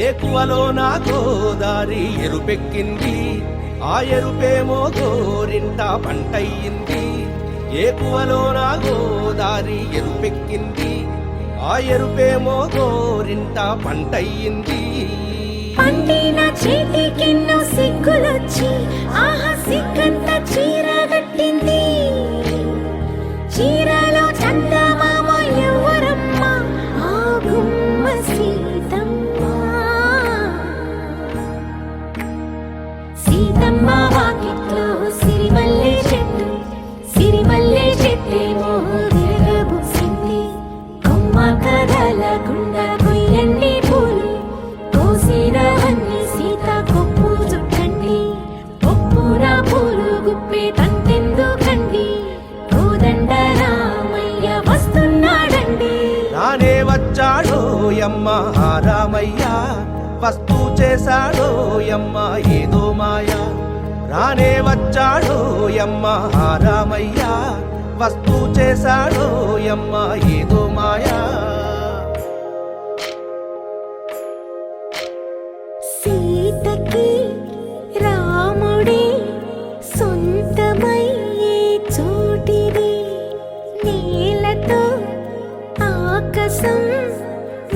ఏకువలో నా గోదారి ఎరుపెక్కింది, ఆ ఎరుపేమో గోరింట పంటయ్యింది. ఏకువలో నా గోదారి ఎరుపెక్కింది, ఆ ఎరుపేమో గోరింట పంటయ్యింది. పండిన చేతికెన్నో సిగ్గులొచ్చి ఆహా సిగ్గంత చీర కట్టింది. చీరలో చందమామ ఎవరమ్మ, ఆ గుమ్మ సీతమ్మ. సీతమ్మ వాకిట్లో సిరిమల్లె చెట్టు, సిరిమల్లె చెట్టేమో విరగబూసింది. కొమ్మ కదలకుండా కొయ్యండి పూలు, కోసినవన్నీ సీత కొప్పు చుట్టండి. కొప్పున పూలు గుప్పే తంతెందుకండి, కోదండ రామయ్య వస్తున్నాడండి. రానే వచ్చాడో యమ్మ రామయ్య, వస్తూ చేశాడో యమ్మ ఏదో మాయ. రానే వచ్చాడో యమ్మ రామయ్య, వస్తూ చేశాడో యమ్మ ఏదో మాయా. సీతకి రాముడే సొంతమయ్యే చోటిది, నేలతో ఆకాశం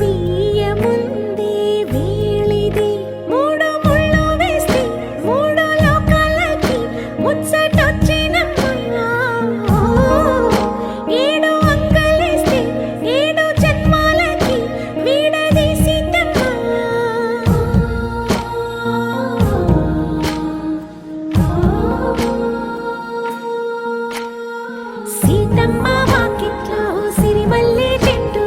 వీయముందే వేళిది. మూడు ముళ్ళు వేస్తే మూడు లోకాలకి ముచ్చటొచ్చినమ్మా. ఏడు అంకలేస్తే ఏడు జన్మాలకి వీడది సీతమ్మ. సీతమ్మ వాకిట్లో సిరిమల్లె చెట్టు,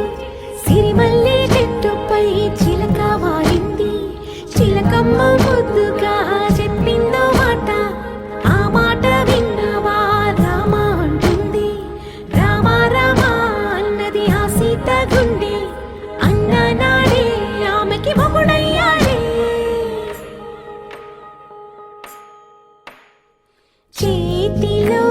సిరిమల్లె చెట్టుపై చిలక వాలింది. చిలకమ్మ ముద్దుగా చెప్పిందో మాట, ఆ మాట విన్నవా రామ అంటుంది. రామ రామ అన్నది ఆ సీత గుండె, అన్న నాడే ఆమెకి మొగుడయ్యాడే. చేతిలో